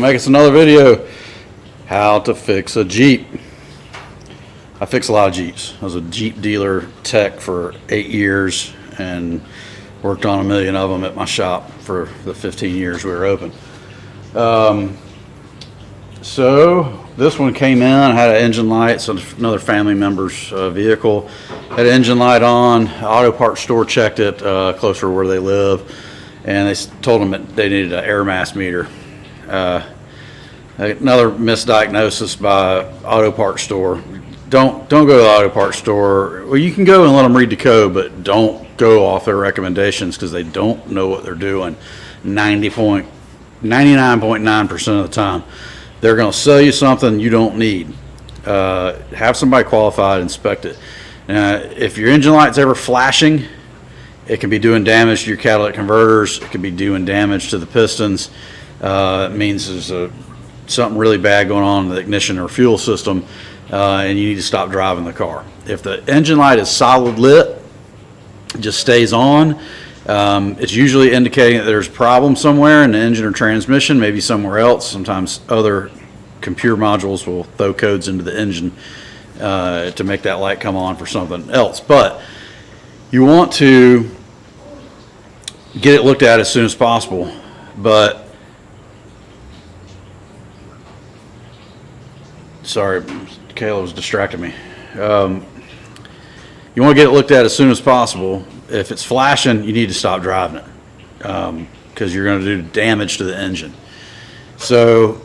make us another video. How to fix a Jeep. I fix a lot of Jeeps. I was a Jeep dealer tech for 8 years and worked on 1 million of them at my shop for the 15 years we were open. So this one came in, had an engine light, so another family member's vehicle. Had an engine light on, auto parts store checked it closer to where they live, and they told them that they needed an air mass meter. Another misdiagnosis by auto parts store. Don't go to the auto parts store. Well, you can go and let them read the code, but don't go off their recommendations because they don't know what they're doing 99.9% of the time. They're going to sell you something you don't need. Have somebody qualified inspect it. If your engine light's ever flashing, it can be doing damage to your catalytic converters. It can be doing damage to the pistons. It means there's something really bad going on in the ignition or fuel system, and you need to stop driving the car. If the engine light is solid lit, it just stays on, it's usually indicating that there's a problem somewhere in the engine or transmission, maybe somewhere else. Sometimes other computer modules will throw codes into the engine to make that light come on for something else. But you want to get it looked at as soon as possible. But sorry, Kayla was distracting me. You want to get it looked at as soon as possible. If it's flashing, you need to stop driving it because you're going to do damage to the engine. So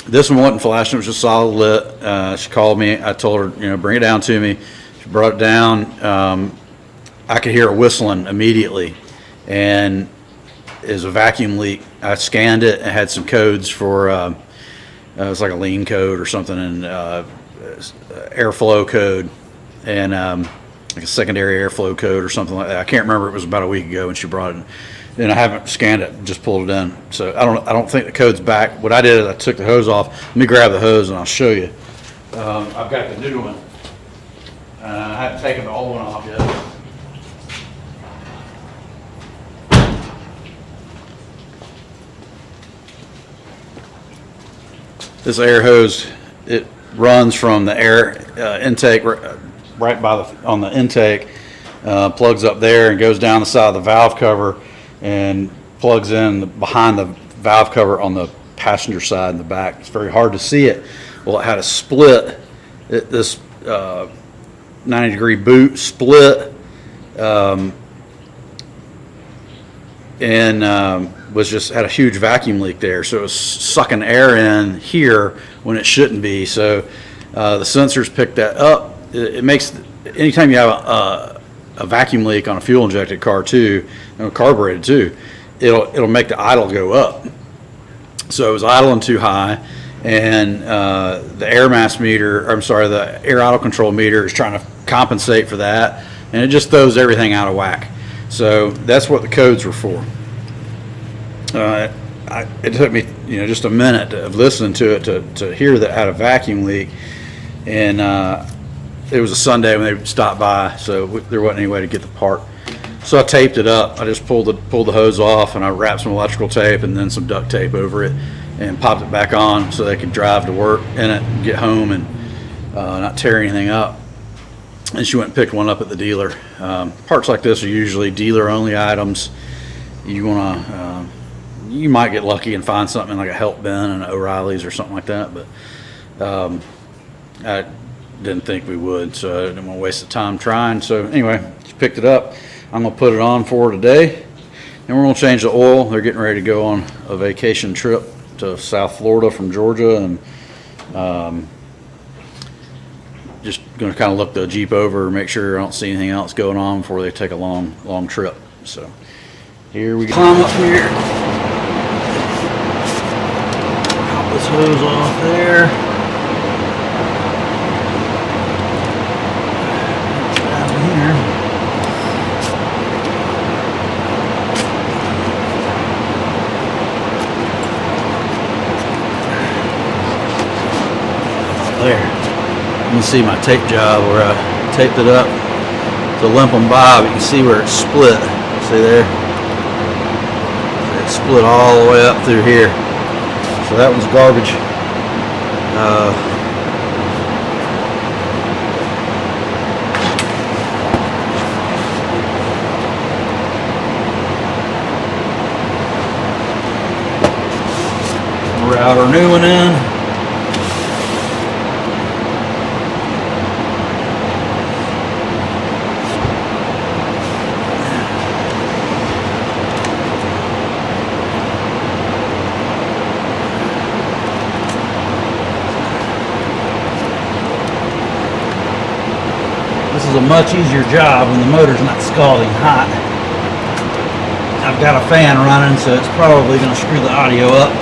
this one wasn't flashing; it was just solid lit. She called me. I told her, bring it down to me. She brought it down. I could hear it whistling immediately, and it was a vacuum leak. I scanned it and had some codes for. It was like a lean code or something, and airflow code, and like a secondary airflow code or something like that. I can't remember. It was about a week ago when she brought it in. And I haven't scanned it, just pulled it in. So I don't think the code's back. What I did is I took the hose off. Let me grab the hose and I'll show you. I've got the new one. I haven't taken the old one off yet. This air hose, it runs from the air intake right on the intake, plugs up there and goes down the side of the valve cover and plugs in behind the valve cover on the passenger side in the back. It's very hard to see it. Well, it had a split. This 90-degree boot split and had a huge vacuum leak there. So it was sucking air in here when it shouldn't be. So the sensors picked that up. It makes, anytime you have a vacuum leak on a fuel injected car too, carbureted too, it'll make the idle go up. So it was idling too high, and the air mass meter, the air idle control meter is trying to compensate for that, and it just throws everything out of whack. So that's what the codes were for. It took me just a minute of listening to it to hear that it had a vacuum leak, and it was a Sunday when they stopped by, so there wasn't any way to get the part. So I taped it up. I just pulled the hose off, and I wrapped some electrical tape and then some duct tape over it and popped it back on so they could drive to work in it and get home and not tear anything up. And she went and picked one up at the dealer. Parts like this are usually dealer-only items. You might get lucky and find something like a help bin and O'Reilly's or something like that, but I didn't think we would, so I didn't want to waste the time trying. So anyway, she picked it up. I'm going to put it on for her today, and we're going to change the oil. They're getting ready to go on a vacation trip to South Florida from Georgia, and just going to kind of look the Jeep over, make sure I don't see anything else going on before they take a long trip. So here we go. Climb up here. Pop this hose off there. There, you can see my tape job where I taped it up to Limpum Bob. You can see where it's split. See there? It's split all the way up through here. So that one's garbage. Route our new one in. This is a much easier job when the motor's not scalding hot. I've got a fan running, so it's probably going to screw the audio up.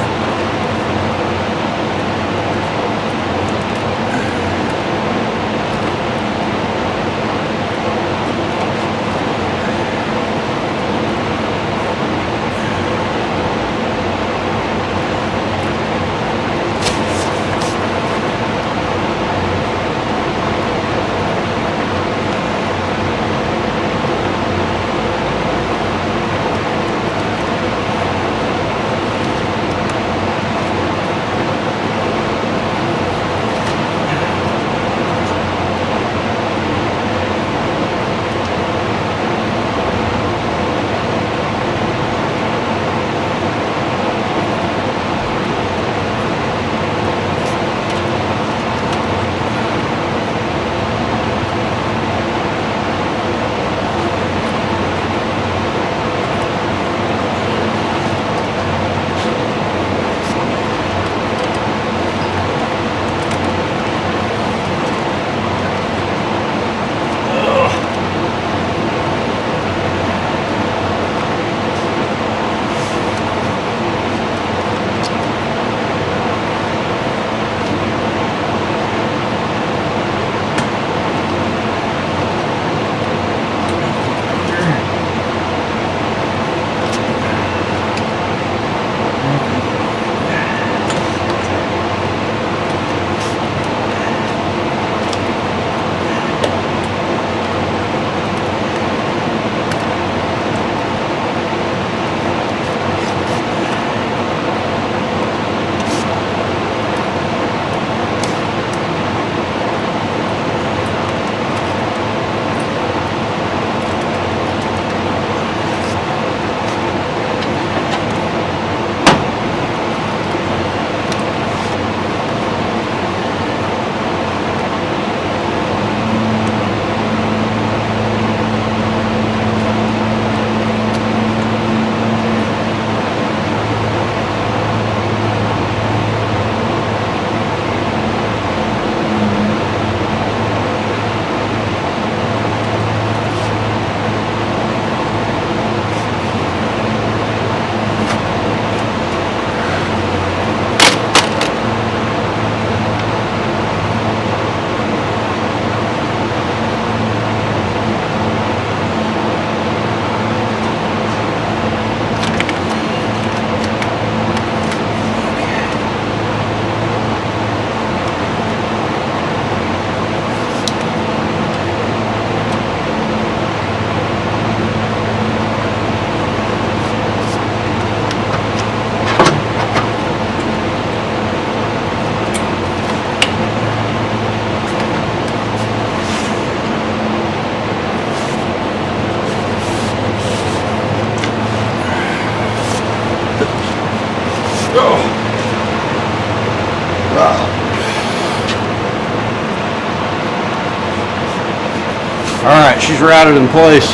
All right, she's routed in place.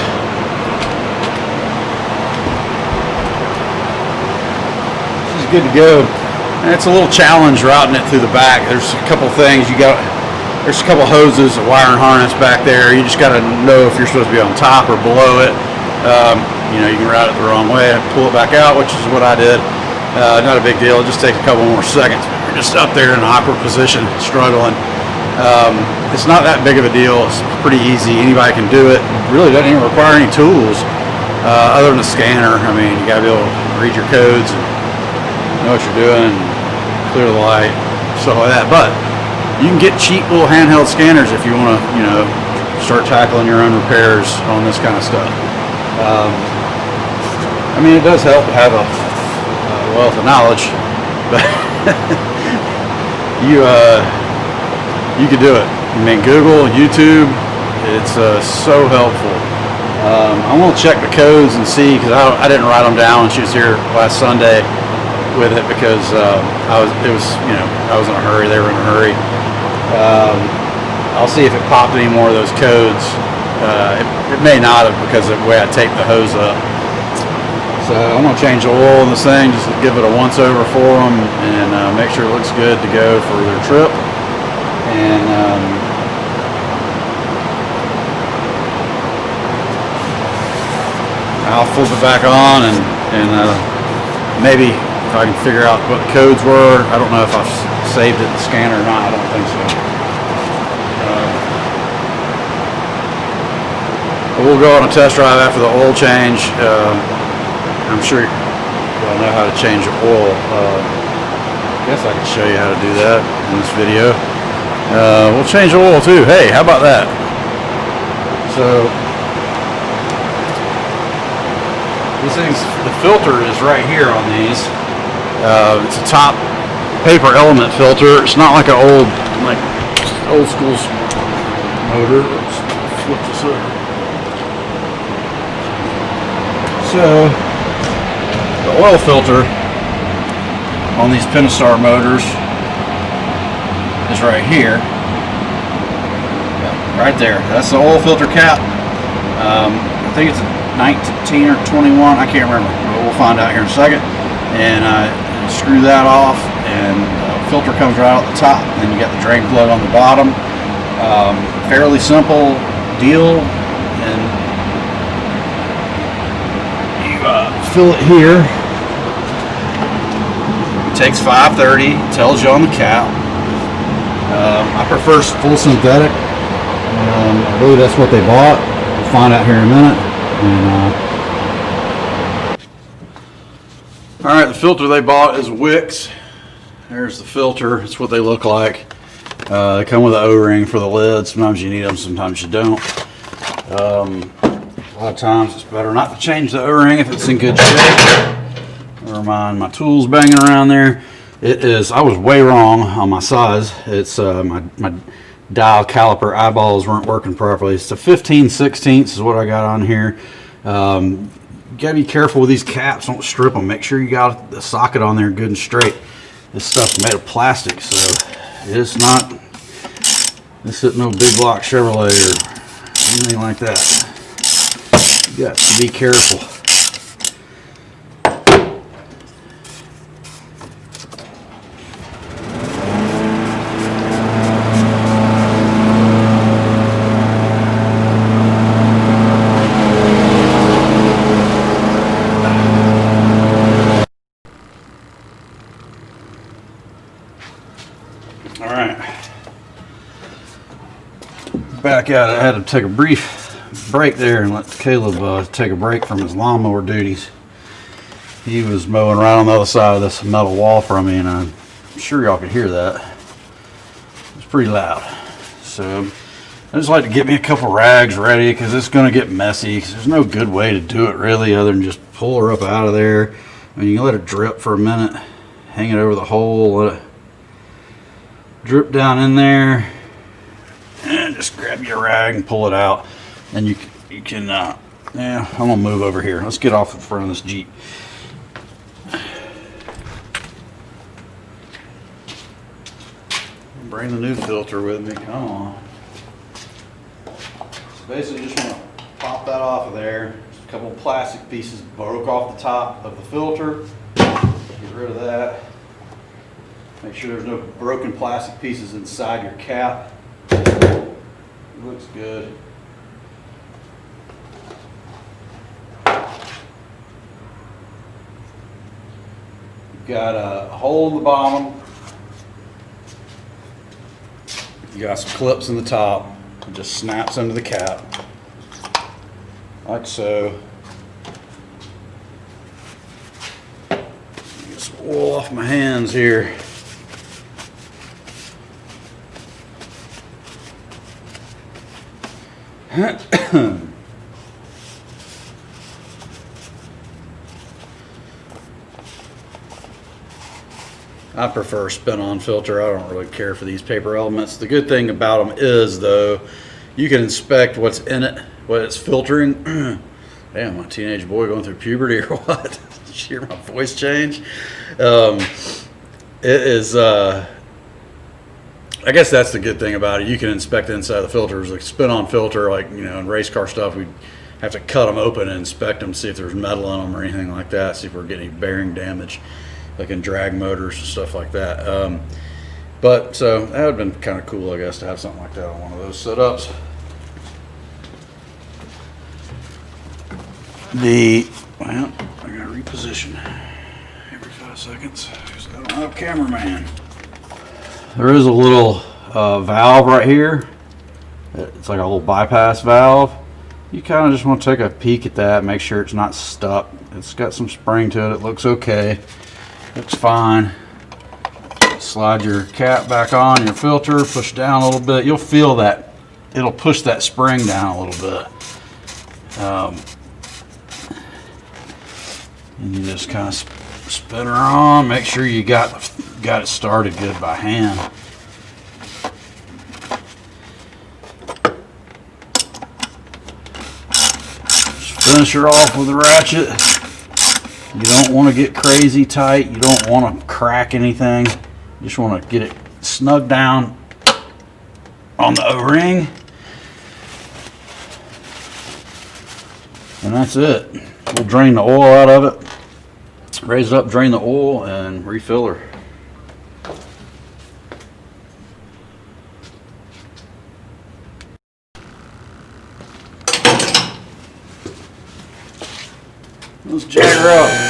She's good to go. And it's a little challenge routing it through the back. There's a couple things there's a couple hoses, a wiring harness back there. You just got to know if you're supposed to be on top or below it. You can route it the wrong way, pull it back out, which is what I did. Not a big deal. It just takes a couple more seconds. You're just up there in an awkward position, struggling. It's not that big of a deal. It's pretty easy. Anybody can do it. It really doesn't even require any tools other than a scanner. I mean, you got to be able to read your codes and know what you're doing and clear the light, stuff like that. But you can get cheap little handheld scanners if you want to, start tackling your own repairs on this kind of stuff. I mean, it does help to have a wealth of knowledge, but You could do it. I mean, Google, YouTube, it's so helpful. I want to check the codes and see, because I didn't write them down when she was here last Sunday with it, because I was in a hurry. They were in a hurry. I'll see if it popped any more of those codes. It may not have, because of the way I taped the hose up. So I'm going to change the oil in this thing, just to give it a once over for them, and make sure it looks good to go for their trip. And I'll flip it back on, and maybe if I can figure out what the codes were. I don't know if I've saved it in the scanner or not. I don't think so. But we'll go on a test drive after the oil change. I'm sure y'all know how to change the oil. I guess I can show you how to do that in this video. We'll change the oil too. Hey, how about that? So these things, the filter is right here on these. It's a top paper element filter. It's not like an old school motor. Let's flip this over. So the oil filter on these Pentastar motors is right here. Yeah, right there. That's the oil filter cap. I think it's 19 or 21. I can't remember. But we'll find out here in a second. And screw that off, and the filter comes right out the top. Then you got the drain plug on the bottom. Fairly simple deal. And you fill it here. It takes 530. Tells you on the cap. I prefer full synthetic. I believe that's what they bought. We'll find out here in a minute. All right, the filter they bought is Wicks. There's the filter. It's what they look like. They come with an O-ring for the lid. Sometimes you need them, sometimes you don't. A lot of times it's better not to change the O-ring if it's in good shape. Never mind my tools banging around there. It is, I was way wrong on my size. It's my dial caliper eyeballs weren't working properly. It's a 15/16 is what I got on here. You gotta be careful with these caps. Don't strip them. Make sure you got the socket on there good and straight. This stuff's made of plastic, so it's not, this isn't no big block Chevrolet or anything like that. You got to be careful. Back at it, I had to take a brief break there and let Caleb take a break from his lawnmower duties. He was mowing right on the other side of this metal wall from me, and I'm sure y'all could hear that. It was pretty loud. So I just like to get me a couple rags ready, because it's going to get messy. There's no good way to do it really other than just pull her up out of there. I mean, you can let it drip for a minute, hang it over the hole, let it drip down in there. And just grab your rag and pull it out. And you can, yeah, I'm gonna move over here. Let's get off in front of this Jeep. Bring the new filter with me, come on. So basically just wanna pop that off of there. Just a couple of plastic pieces broke off the top of the filter. Get rid of that. Make sure there's no broken plastic pieces inside your cap. Looks good. You've got a hole in the bottom. You got some clips in the top. It just snaps into the cap, like so. Get some oil off my hands here. I prefer spin-on filter. I don't really care for these paper elements. The good thing about them is, though, you can inspect what's in it, what it's filtering. Damn, my teenage boy going through puberty or what? Did you hear my voice change? It is, I guess that's the good thing about it. You can inspect the inside of the filters. Like spin-on filter, like, you know, in race car stuff, we have to cut them open and inspect them, see if there's metal in them or anything like that, see if we're getting any bearing damage, like in drag motors and stuff like that. But so that would have been kind of cool, I guess, to have something like that on one of those setups. Well, I gotta reposition every 5 seconds because I don't have a cameraman. There is a little valve right here. It's like a little bypass valve. You kind of just want to take a peek at that, make sure it's not stuck. It's got some spring to it. It looks okay. Looks fine. Slide your cap back on your filter, push down a little bit. You'll feel that it'll push that spring down a little bit. And you just kind of spin her on. Make sure you got it started good by hand. Just finish her off with a ratchet. You don't want to get crazy tight. You don't want to crack anything. You just want to get it snug down on the O-ring. And that's it. We'll drain the oil out of it. Raise it up, drain the oil, and refill her. Let's jack her up.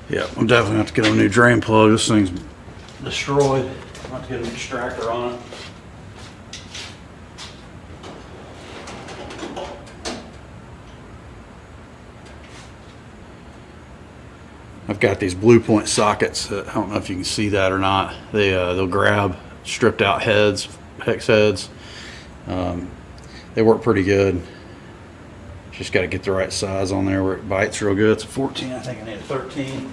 Yeah, I'm definitely have to get a new drain plug. This thing's destroyed. I'm have to get an extractor on it. I've got these Blue Point sockets. I don't know if you can see that or not. They'll grab stripped out heads, hex heads. They work pretty good. Just got to get the right size on there where it bites real good. It's a 14. I think I need a 13.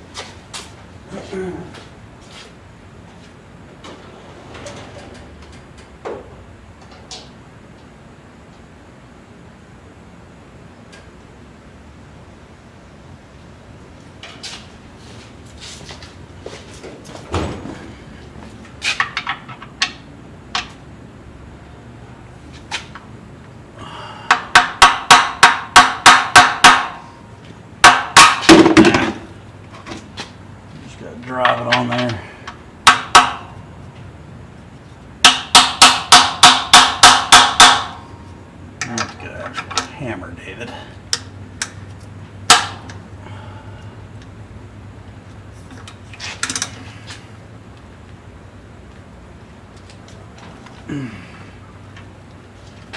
Drive it on there. I have to get an actual hammer, David.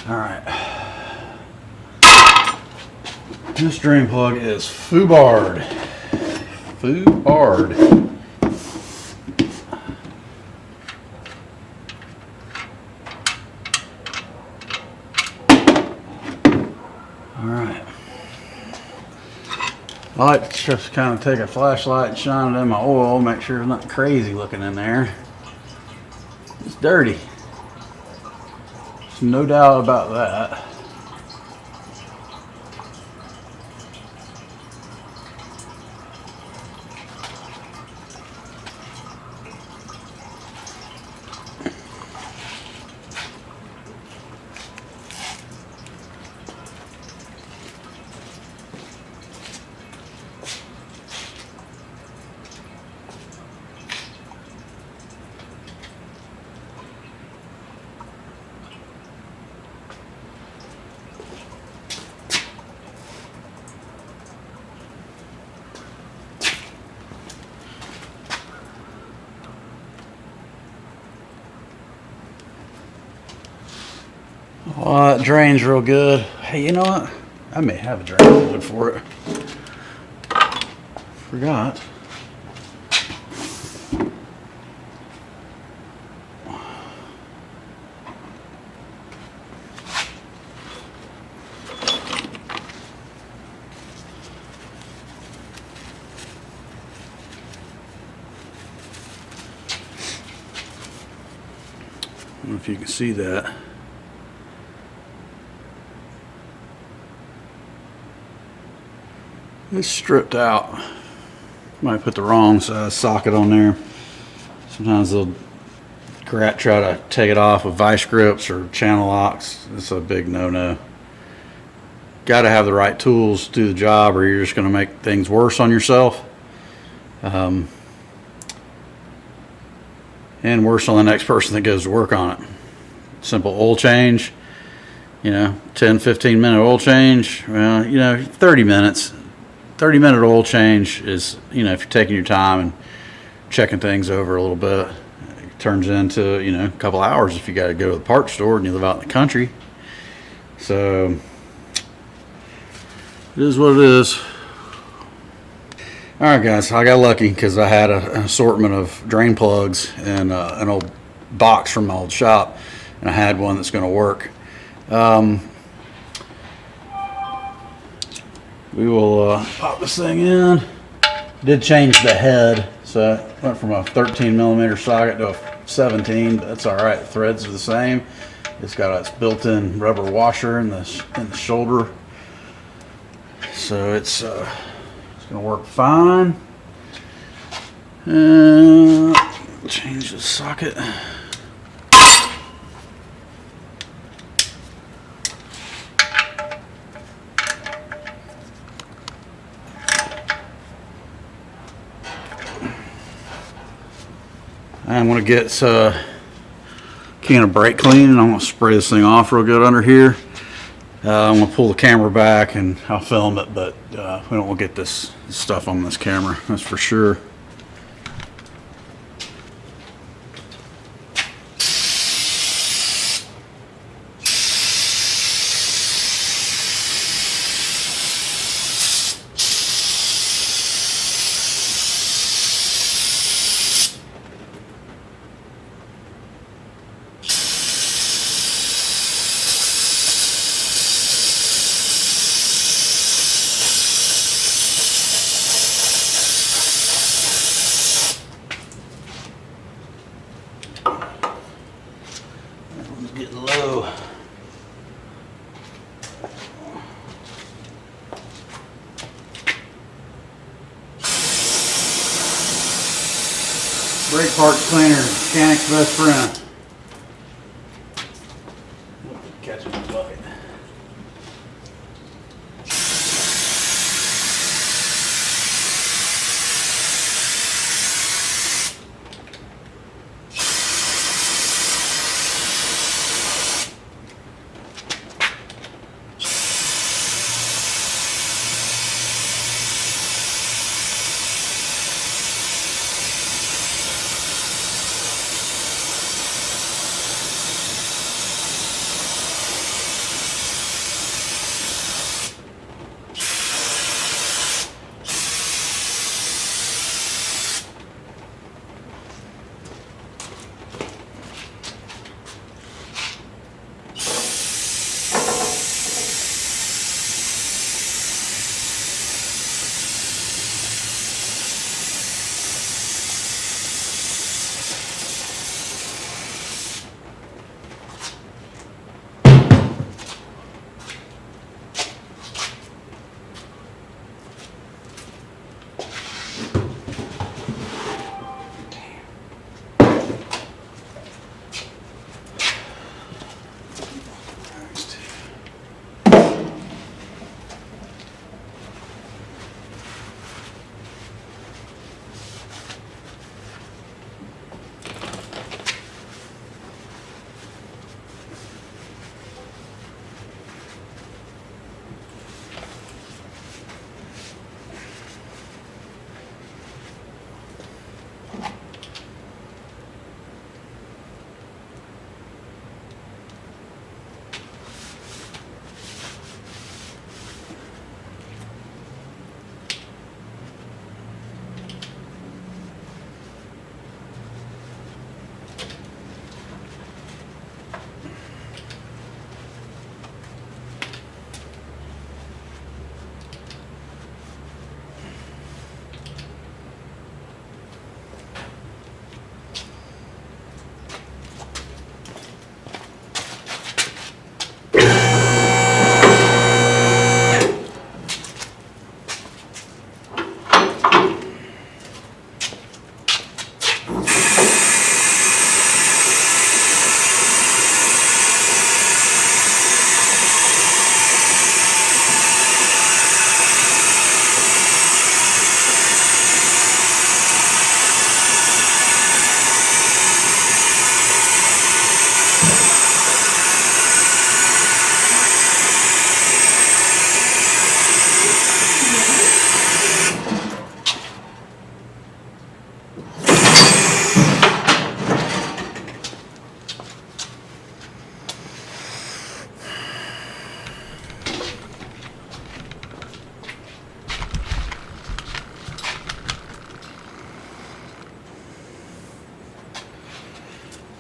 All right. This drain plug is foobarred. Foobarred. I like to just kind of take a flashlight and shine it in my oil, make sure there's nothing crazy looking in there. It's dirty. There's no doubt about that. Oh, it drains real good. Hey, you know what? I may have a drain fluid for it. Forgot. I don't know if you can see that. It's stripped out. Might put the wrong size socket on there. Sometimes they'll try to take it off with vice grips or channel locks. It's a big no-no. Got to have the right tools to do the job, or you're just going to make things worse on yourself. And worse on the next person that goes to work on it. Simple oil change, 10-15 minute oil change. Well, 30 minutes. 30-minute oil change is, if you're taking your time and checking things over a little bit, it turns into, a couple hours if you got to go to the parts store and you live out in the country. So it is what it is. All right, guys, I got lucky because I had an assortment of drain plugs and an old box from my old shop, and I had one that's going to work. We will pop this thing in. Did change the head, so it went from a 13 millimeter socket to a 17, but that's all right. The threads are the same. It's got its built-in rubber washer in the shoulder, so it's gonna work fine. And change the socket. I'm going to get a can of brake clean, and I'm going to spray this thing off real good under here. I'm going to pull the camera back and I'll film it, but we don't want to get this stuff on this camera, that's for sure. Getting low. Brake parts cleaner, mechanic's best friend. Catch my bucket.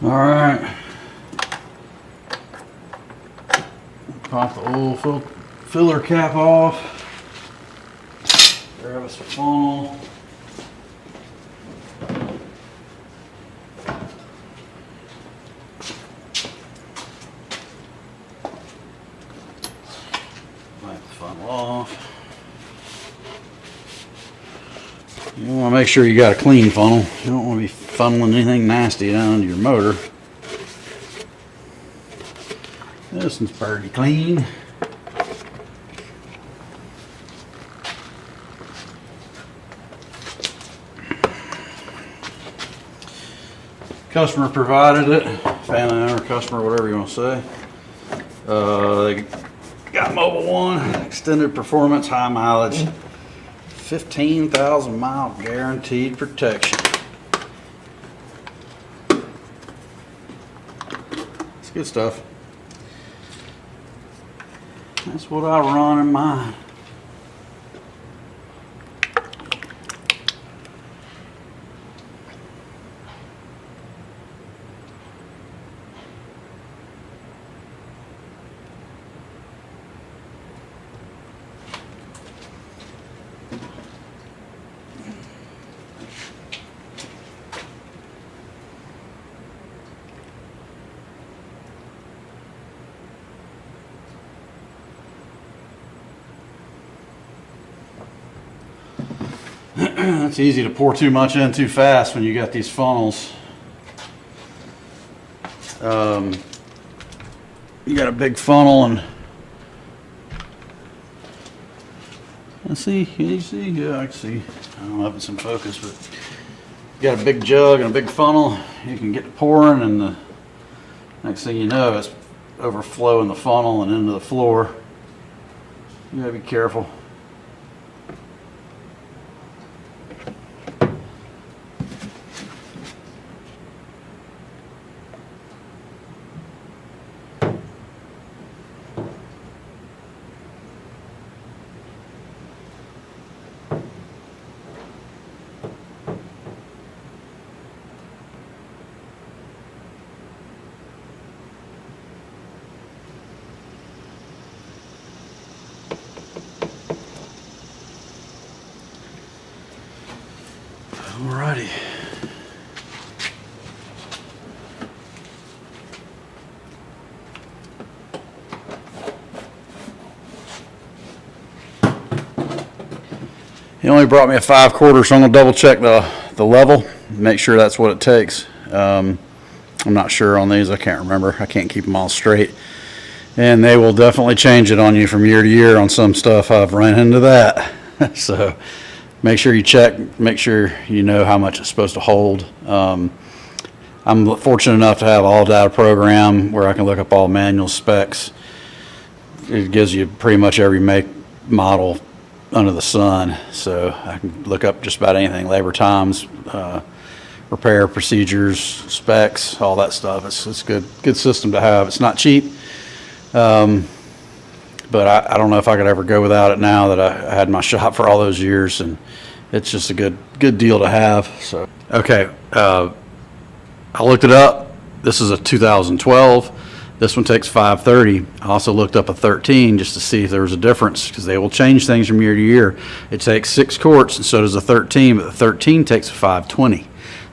All right. Pop the oil filler cap off. Grab us a funnel. Wipe the funnel off. You want to make sure you got a clean funnel. You don't want to be funneling anything nasty down into your motor. This one's pretty clean. Customer provided it, family owner, customer, whatever you want to say. They got Mobile One, extended performance, high mileage, 15,000 mile guaranteed protection. It's good stuff. That's what I run in mine. It's easy to pour too much in too fast when you got these funnels. You got a big funnel and let's see, can you see? Yeah, I can see. I don't know if it's in focus, but you got a big jug and a big funnel. You can get pouring, and the next thing you know, it's overflowing the funnel and into the floor. You gotta be careful. Alrighty. He only brought me a 5/4, so I'm gonna double check the level, make sure that's what it takes. I'm not sure on these. I can't remember. I can't keep them all straight. And they will definitely change it on you from year to year on some stuff. I've run into that. So make sure you check, make sure you know how much it's supposed to hold. I'm fortunate enough to have all data program where I can look up all manual specs. It gives you pretty much every make, model under the sun. So I can look up just about anything, labor times, repair procedures, specs, all that stuff. It's a good system to have. It's not cheap. But I don't know if I could ever go without it now that I had my shop for all those years, and it's just a good deal to have. So, okay, I looked it up. This is a 2012. This one takes 530. I also looked up a 13 just to see if there was a difference, because they will change things from year to year. It takes 6 quarts, and so does a 13, but the 13 takes a 520.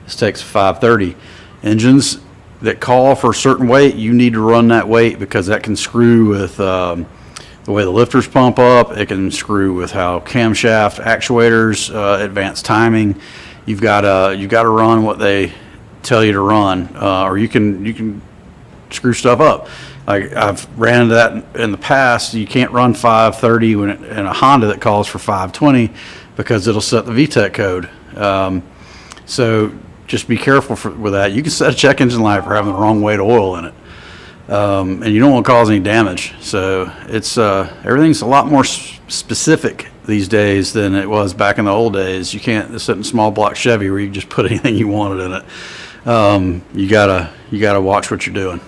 This takes a 530. Engines that call for a certain weight, you need to run that weight, because that can screw with the way the lifters pump up. It can screw with how camshaft actuators advance timing. You've got to run what they tell you to run, or you can screw stuff up. Like, I've ran into that in the past. You can't run 530 in a Honda that calls for 520, because it'll set the VTEC code. So just be careful with that. You can set a check engine light for having the wrong weight of oil in it. And you don't want to cause any damage. So it's everything's a lot more specific these days than it was back in the old days. You can't sit in a small block Chevy where you can just put anything you wanted in it. You gotta watch what you're doing.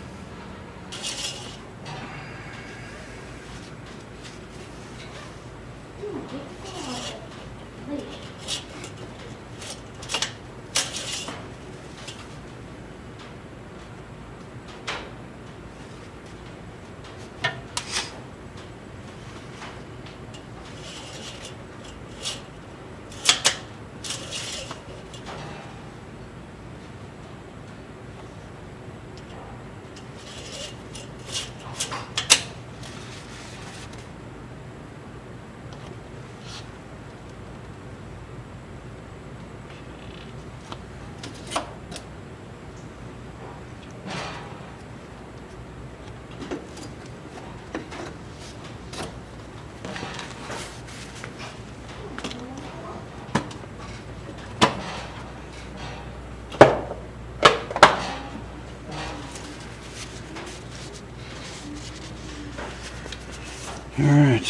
All right.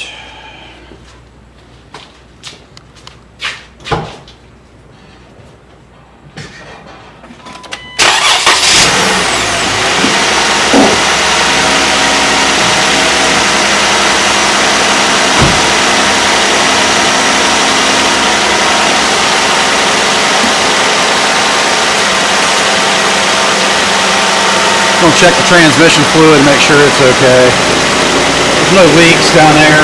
Gonna check the transmission fluid and make sure it's okay. There's no leaks down there.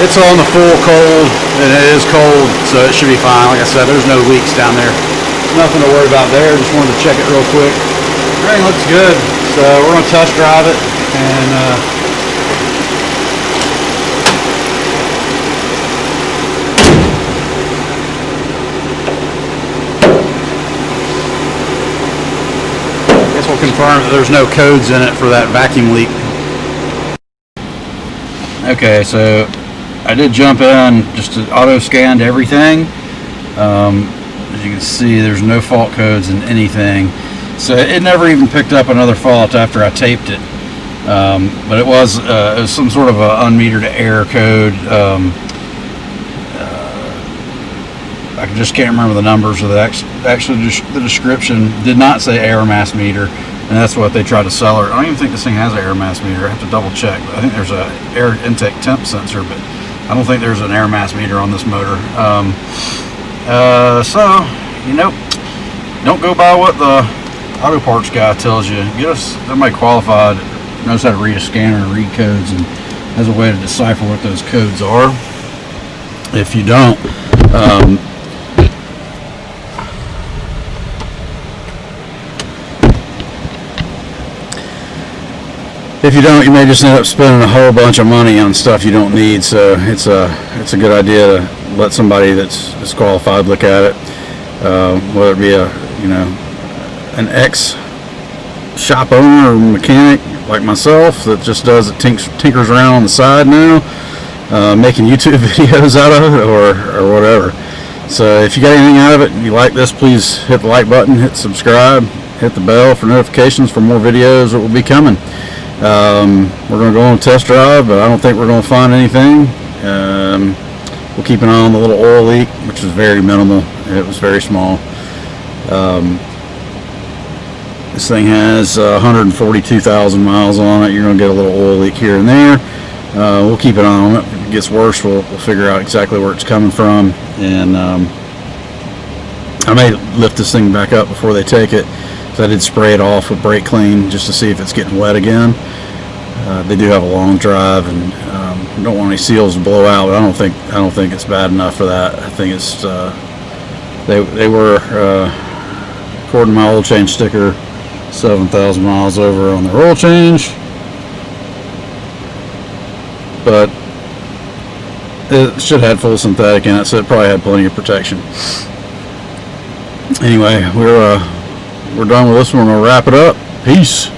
It's on the full cold, and it is cold, so it should be fine. Like I said, there's no leaks down there. Nothing to worry about there. Just wanted to check it real quick. Everything looks good, so we're going to test drive it, and I guess we'll confirm that there's no codes in it for that vacuum leak. Okay, so I did jump in just to auto scanned everything. As you can see, there's no fault codes in anything, so it never even picked up another fault after I taped it. But it was some sort of a unmetered error code. I just can't remember the numbers of the the description did not say air mass meter, and that's what they tried to sell her. I don't even think this thing has an air mass meter. I have to double check. I think there's a air intake temp sensor, but I don't think there's an air mass meter on this motor. So, you know, don't go by what the auto parts guy tells you. Get us somebody qualified, knows how to read a scanner and read codes, and has a way to decipher what those codes are. If you don't, you may just end up spending a whole bunch of money on stuff you don't need. So it's a good idea to let somebody that's qualified look at it, whether it be an ex shop owner or mechanic like myself that just does it, tinkers around on the side now, making YouTube videos out of it or whatever. So if you got anything out of it and you like this, please hit the like button, hit subscribe, hit the bell for notifications for more videos that will be coming. We're going to go on a test drive, but I don't think we're going to find anything. We'll keep an eye on the little oil leak, which is very minimal. It was very small. This thing has 142,000 miles on it. You're going to get a little oil leak here and there. We'll keep an eye on it. If it gets worse, we'll figure out exactly where it's coming from. And I may lift this thing back up before they take it. So I did spray it off with brake clean just to see if it's getting wet again. They do have a long drive, and don't want any seals to blow out. But I don't think it's bad enough for that. I think it's they were according to my oil change sticker, 7,000 miles over on their oil change, but it should have had full synthetic in it, so it probably had plenty of protection. Anyway, we're done with this one. We'll wrap it up. Peace.